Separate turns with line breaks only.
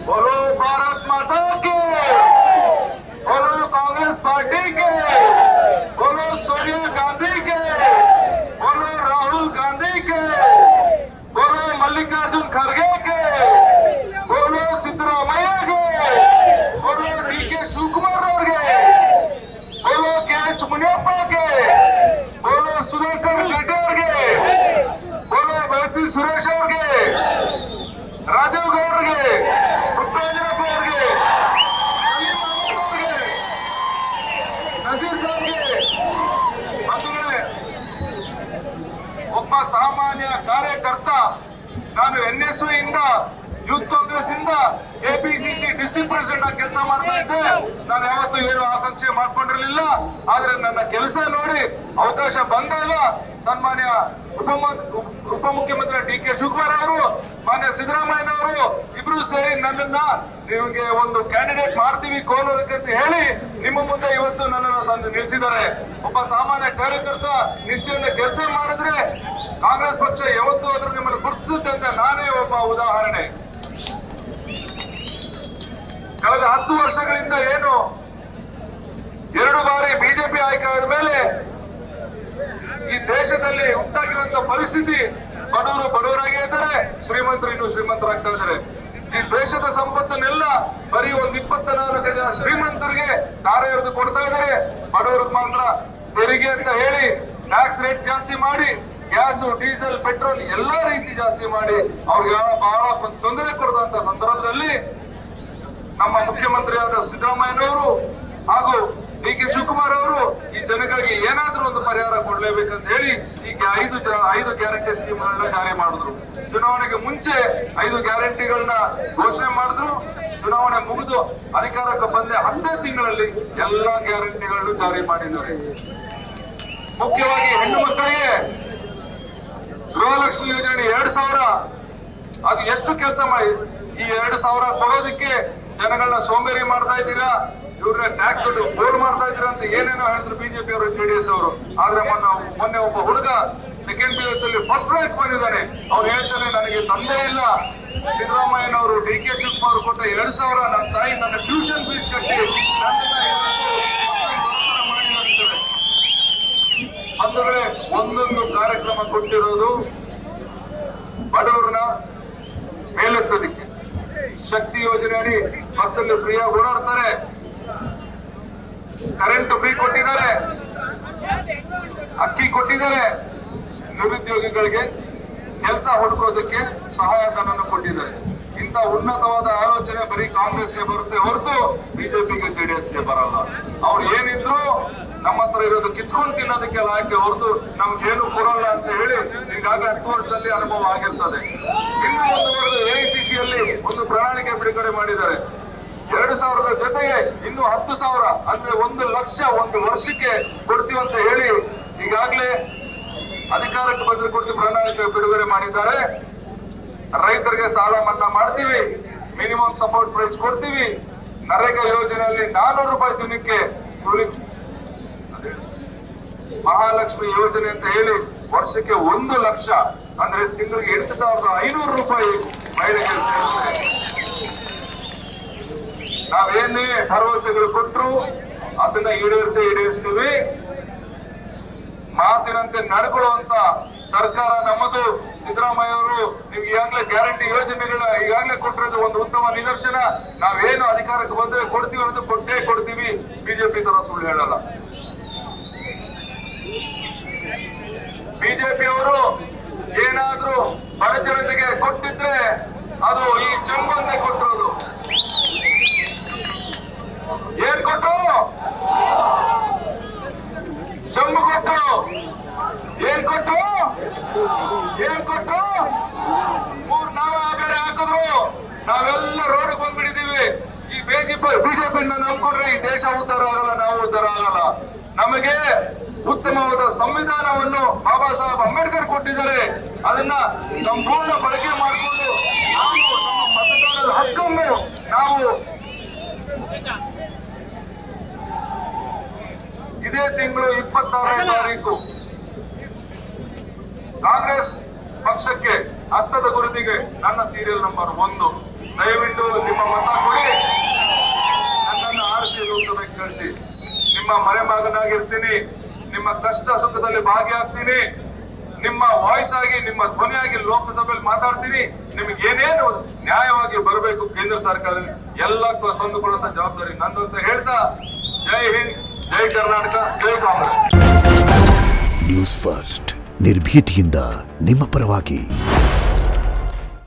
बोलो भारत माता के, बोलो कांग्रेस पार्टी के, बोलो सोनिया गांधी के, बोलो राहुल गांधी के, बोलो मल्लिकार्जुन खड़गे के, बोलो सिद्धरामಯ್ಯ के, बोलो डी.के. ಶಿವಕುಮಾರ್ ಅವ್ರಿಗೆ, बोलो के.एच. ಮುನಿಯಪ್ಪ के, बोलो ಸುಧಾಕರ್ ರೆಡ್ಡಿ ಅವ್ರಿಗೆ, बोलो ಬೈರತಿ ಸುರೇಶ್ ಅವ್ರಿಗೆ, ರಾಜೀವ್ ಗೌಡ್ರಿಗೆ, ಪುಟ್ಟರಾಜಪ್ಪ ಅವ್ರಿಗೆ, ಸಲೀಂ ಅಹಮದ್ ಅವ್ರಿಗೆ, ನಸೀರ್ ಸಾಬ್ಗೆ, ಬಂಧುಗಳೇ, ಒಬ್ಬ ಸಾಮಾನ್ಯ ಕಾರ್ಯಕರ್ತ ನಾನು NSU ಇಂದ ಯೂತ್ ಕಾಂಗ್ರೆಸ್ ಇಂದ KPCC ಡಿಸ್ಟ್ರಿಕ್ಟ್ ಪ್ರೆಸಿಡೆಂಟ್ ಆಗಿ ಕೆಲಸ ಮಾಡ್ತಾ ಇದ್ದೆ. ನಾನು ಯಾವತ್ತೂ ಏನು ಆಕಾಂಕ್ಷೆ ಮಾಡ್ಕೊಂಡಿರ್ಲಿಲ್ಲ. ಆದ್ರೆ ನನ್ನ ಕೆಲಸ ನೋಡಿ ಅವಕಾಶ ಬಂದಾಗ ಸನ್ಮಾನ್ಯ ಉಪಮುಖ್ಯಮಂತ್ರಿ ಡಿ.ಕೆ. ಶಿವಕುಮಾರ್ ಅವರು, ಮಾನ್ಯ ಸಿದ್ದರಾಮಯ್ಯನವರು ಇಬ್ರು ಸೇರಿ ನನ್ನನ್ನ ನಿಮಗೆ ಒಂದು ಕ್ಯಾಂಡಿಡೇಟ್ ಮಾಡ್ತೀವಿ ಕೋಲಾರಕ್ಕೆ ಅಂತ ಹೇಳಿ ನಿಮ್ಮ ಮುಂದೆ ಇವತ್ತು ನನ್ನನ್ನು ತಂದು ನಿಲ್ಲಿಸಿದ್ದಾರೆ. ಒಬ್ಬ ಸಾಮಾನ್ಯ ಕಾರ್ಯಕರ್ತ ನಿಷ್ಠೆಯಿಂದ ಕೆಲಸ ಮಾಡಿದ್ರೆ ಕಾಂಗ್ರೆಸ್ ಪಕ್ಷ ಯಾವತ್ತೂ ಅದ್ರ ನಿಮ್ಮನ್ನು ಗುರುತಿಸುತ್ತೆ ಅಂತ ನಾನೇ ಒಬ್ಬ ಉದಾಹರಣೆ. ಕಳೆದ 10 ವರ್ಷಗಳಿಂದ ಏನು 2 ಬಾರಿ ಬಿಜೆಪಿ ಆಯ್ಕೆ ಆದ ಮೇಲೆ ಈ ದೇಶದಲ್ಲಿ ಉಂಟಾಗಿರುವಂತಹ ಪರಿಸ್ಥಿತಿ, ಬಡವರು ಬಡವರಾಗೇ ಇದ್ದಾರೆ, ಶ್ರೀಮಂತರು ಇನ್ನೂ ಶ್ರೀಮಂತರಾಗ್ತಾ ಇದ್ದಾರೆ. ಈ ದೇಶದ ಸಂಪತ್ತನ್ನೆಲ್ಲ ಬರೀ ಒಂದು 24 ಜನ ಶ್ರೀಮಂತರಿಗೆ ಧಾರೆ ಎರೆದು ಕೊಡ್ತಾ ಇದ್ದಾರೆ. ಬಡವರಿಗೆ ಮಾತ್ರ ತೆರಿಗೆ ಅಂತ ಹೇಳಿ ಟ್ಯಾಕ್ಸ್ ರೇಟ್ ಜಾಸ್ತಿ ಮಾಡಿ, ಗ್ಯಾಸ್, ಡೀಸೆಲ್, ಪೆಟ್ರೋಲ್ ಎಲ್ಲಾ ರೀತಿ ಜಾಸ್ತಿ ಮಾಡಿ ಅವ್ರಿಗೆ ಬಹಳ ತೊಂದರೆ ಕೊಡುವಂತ ಸಂದರ್ಭದಲ್ಲಿ ನಮ್ಮ ಮುಖ್ಯಮಂತ್ರಿಯಾದ ಸಿದ್ದರಾಮಯ್ಯನವರು ಹಾಗೂ ಡಿ.ಕೆ. ಶಿವಕುಮಾರ್ ಅವರು ಈ ಜನಗಳಿಗೆ ಏನಾದ್ರೂ ಒಂದು ಪರಿಹಾರ ಕೊಡ್ಲೇಬೇಕಂತ ಹೇಳಿ ಈಗ 5 ಗ್ಯಾರಂಟಿ ಸ್ಕೀಮ್ಗಳನ್ನ ಜಾರಿ ಮಾಡಿದ್ರು. ಚುನಾವಣೆಗೆ ಮುಂಚೆ 5 ಗ್ಯಾರಂಟಿಗಳನ್ನ ಘೋಷಣೆ ಮಾಡಿದ್ರು. ಚುನಾವಣೆ ಮುಗಿದು ಅಧಿಕಾರಕ್ಕೆ ಬಂದೆ 10 ತಿಂಗಳಲ್ಲಿ ಎಲ್ಲಾ ಗ್ಯಾರಂಟಿಗಳನ್ನು ಜಾರಿ ಮಾಡಿದ್ದಾರೆ. ಮುಖ್ಯವಾಗಿ ಹೆಣ್ಣು ಮಕ್ಕಳಿಗೆ ಗೃಹಲಕ್ಷ್ಮಿ ಯೋಜನೆ 2,000 ಅದು ಎಷ್ಟು ಕೆಲಸ ಮಾಡಿ ಈ 2,000 ಕೊಡೋದಕ್ಕೆ ಜನಗಳನ್ನ ಸೋಂಬೇರಿ ಮಾಡ್ತಾ ಇದ್ದೀರಾ, ಇವ್ರನ್ನ ಟ್ಯಾಕ್ಸ್ ದುಡ್ಡು ಬೋರ್ ಮಾಡ್ತಾ ಇದ್ದೀರಾ ಅಂತ ಏನೇನೋ ಹೇಳಿದ್ರು ಬಿಜೆಪಿ ಅವರು, JDS ಅವರು. ಆದ್ರೆ ಮೊನ್ನೆ ಒಬ್ಬ ಹುಡುಗ ಸೆಕೆಂಡ್ PUC ಅಲ್ಲಿ ಫಸ್ಟ್ ರ್ಯಾಂಕ್ ಬಂದಿದ್ದಾನೆ. ಅವ್ರು ಹೇಳ್ತಾನೆ, ನನಗೆ ತಂದೆ ಇಲ್ಲ, ಸಿದ್ದರಾಮಯ್ಯನವರು ಡಿ.ಕೆ. ಶಿವಕುಮಾರ್ ಕೊಟ್ಟ 2,000 ನನ್ನ ತಾಯಿ ನನ್ನ ಟ್ಯೂಷನ್ ಫೀಸ್ ಕಟ್ಟಿ ಬಂಧುಗಳೇ, ಒಂದೊಂದು ಕಾರ್ಯಕ್ರಮ ಕೊಟ್ಟಿರೋದು ಬಡವರನ್ನ ಮೇಲೆತ್ತೋದಿಕ್ಕೆ. ಶಕ್ತಿ ಯೋಜನೆ ಅಡಿ ಬಸ್ಸಲ್ಲಿ ಫ್ರೀಯಾಗಿ ಓಡಾಡ್ತಾರೆ, ಕರೆಂಟ್ ಫ್ರೀ ಕೊಟ್ಟಿದ್ದಾರೆ, ಅಕ್ಕಿ ಕೊಟ್ಟಿದ್ದಾರೆ, ನಿರುದ್ಯೋಗಿಗಳಿಗೆ ಕೆಲಸ ಹುಡುಕೋದಕ್ಕೆ ಸಹಾಯಧನ ಕೊಟ್ಟಿದ್ದಾರೆ. ಇಂಥ ಉನ್ನತವಾದ ಆಲೋಚನೆ ಬರೀ ಕಾಂಗ್ರೆಸ್ಗೆ ಬರುತ್ತೆ ಹೊರತು ಬಿಜೆಪಿಗೆ JDSಗೆ ಬರಲ್ಲ. ಅವ್ರು ಏನಿದ್ರು ನಮ್ಮ ಹತ್ರ ಇರೋದು ಕಿತ್ಕೊಂಡು ತಿನ್ನೋದಕ್ಕೆ ಲಾಯಕ್ಕೆ ಹೊರತು ನಮ್ಗೇನು ಕೊಡಲ್ಲ ಅಂತ ಹೇಳಿ ಈಗಾಗಲೇ 10 ವರ್ಷದಲ್ಲಿ ಅನುಭವ ಆಗಿರ್ತದೆ. ಇನ್ನು ಮುಂದುವರೆದು AICC ಯಲ್ಲಿ ಒಂದು ಪ್ರಣಾಳಿಕೆ ಬಿಡುಗಡೆ ಮಾಡಿದ್ದಾರೆ. 2,000 ಜೊತೆಗೆ ಇನ್ನು 10,000 ಅಂದ್ರೆ 1 ಲಕ್ಷ ಒಂದು ವರ್ಷಕ್ಕೆ ಕೊಡ್ತೀವಂತ ಹೇಳಿ ಈಗಾಗಲೇ ಅಧಿಕಾರಕ್ಕೆ ಬಂದ್ರೆ ಕೊಡ್ತೀವಿ ಪ್ರಣಾಳಿಕೆ ಬಿಡುಗಡೆ ಮಾಡಿದ್ದಾರೆ. ರೈತರಿಗೆ ಸಾಲ ಮನ್ನಾ ಮಾಡ್ತೀವಿ, ಮಿನಿಮಮ್ ಸಪೋರ್ಟ್ ಪ್ರೈಸ್ ಕೊಡ್ತೀವಿ, ನರೇಗಾ ಯೋಜನೆಯಲ್ಲಿ 400 ರೂಪಾಯಿ ದಿನಕ್ಕೆ ಮಹಾಲಕ್ಷ್ಮಿ ಯೋಜನೆ ಅಂತ ಹೇಳಿ ವರ್ಷಕ್ಕೆ 1 ಲಕ್ಷ ಅಂದ್ರೆ ತಿಂಗಳಿಗೆ 8,500 ರೂಪಾಯಿ ಮಹಿಳೆಗೆ ಸೇರುತ್ತೆ. ನಾವೇನೇ ಭರವಸೆಗಳು ಕೊಟ್ಟರು ಅದನ್ನ ಈಡೇರಿಸ್ತೀವಿ. ಮಾತಿನಂತೆ ನಡ್ಕೊಳ್ಳುವಂತ ಸರ್ಕಾರ ನಮ್ಮದು. ಸಿದ್ದರಾಮಯ್ಯ ಅವರು ನೀವು ಈಗಾಗಲೇ ಗ್ಯಾರಂಟಿ ಯೋಜನೆಗಳ ಈಗಾಗಲೇ ಕೊಟ್ಟಿರೋದು ಒಂದು ಉತ್ತಮ ನಿದರ್ಶನ. ನಾವೇನು ಅಧಿಕಾರಕ್ಕೆ ಬಂದ್ರೆ ಕೊಡ್ತೀವಿ ಅನ್ನೋದು ಕೊಟ್ಟೇ ಕೊಡ್ತೀವಿ. ಬಿಜೆಪಿ ತರ ಸುಳ್ಳು ಹೇಳಲ್ಲ. ಬಿಜೆಪಿ ಅವರು ಏನಾದ್ರೂ ಬಡ ಜನತೆಗೆ ಕೊಟ್ಟಿದ್ರೆ ಅದು ಈ ಚೆಂಬನ್ನೇ ಕೊಟ್ಟಿರೋದು. ಏನ್ ಕೊಟ್ರು? ಚೆಂಬು ಕೊಟ್ರು. ಏನ್ ಕೊಟ್ರು? 3 ನಾವ ಬೇರೆ ಹಾಕಿದ್ರು. ನಾವೆಲ್ಲ ರೋಡ್ ಬಂದ್ಬಿಟ್ಟಿದೀವಿ. ಈ ಬಿಜೆಪಿಯಿಂದ ನಂಬ್ಕೊಂಡ್ರೆ ಈ ದೇಶ ಉದ್ಧಾರ ಆಗಲ್ಲ, ನಾವು ಉದ್ಧಾರ ಆಗಲ್ಲ. ನಮಗೆ ಉತ್ತಮವಾದ ಸಂವಿಧಾನವನ್ನು ಬಾಬಾ ಸಾಹೇಬ್ ಅಂಬೇಡ್ಕರ್ ಕೊಟ್ಟಿದ್ದಾರೆ. ಅದನ್ನ ಸಂಪೂರ್ಣ ಬಳಕೆ ಮಾಡಿಕೊಂಡು ನಾವು ನಮ್ಮ ಮತದಾರರ ಹಕ್ಕನ್ನು ನಾವು ಇದೇ ತಿಂಗಳು 26ನೇ ತಾರೀಕು ಕಾಂಗ್ರೆಸ್ ಪಕ್ಷಕ್ಕೆ ಹಸ್ತದ ಗುರುತಿಗೆ ನನ್ನ ಸೀರಿಯಲ್ ನಂಬರ್ 1 ದಯವಿಟ್ಟು ನಿಮ್ಮ ಮತ ಕೊಡಿ, ನನ್ನನ್ನು ಆರಿಸಿ ಲೋಕಸಭೆಗೆ ಕಳಿಸಿ. ನಿಮ್ಮ ಮರೆಮಗನಾಗಿರ್ತೀನಿ, ನಿಮ್ಮ ಕಷ್ಟ ಸುಖದಲ್ಲಿ ಭಾಗಿಯಾಗ್ತೀನಿ, ನಿಮ್ಮ ವಾಯ್ಸ್ ಆಗಿ, ನಿಮ್ಮ ಧ್ವನಿಯಾಗಿ ಲೋಕಸಭೆಯಲ್ಲಿ ಮಾತಾಡ್ತೀನಿ. ನಿಮಗೆ ಏನೇನು ನ್ಯಾಯವಾಗಿ ಬರಬೇಕು ಕೇಂದ್ರ ಸರ್ಕಾರದಲ್ಲಿ ಎಲ್ಲಕ್ಕೂ ತಂದುಕೊಳ್ಳುವಂತ ಜವಾಬ್ದಾರಿ ನಂದು ಅಂತ ಹೇಳ್ತಾ, ಜೈ ಹಿಂದ್, ಜೈ ಕರ್ನಾಟಕ, ಜೈ ಕಾಂಗ್ರೆಸ್.
ನ್ಯೂಸ್ ಫಸ್ಟ್, ನಿರ್ಭೀತಿಯಿಂದ ನಿಮ್ಮ ಪರವಾಗಿ.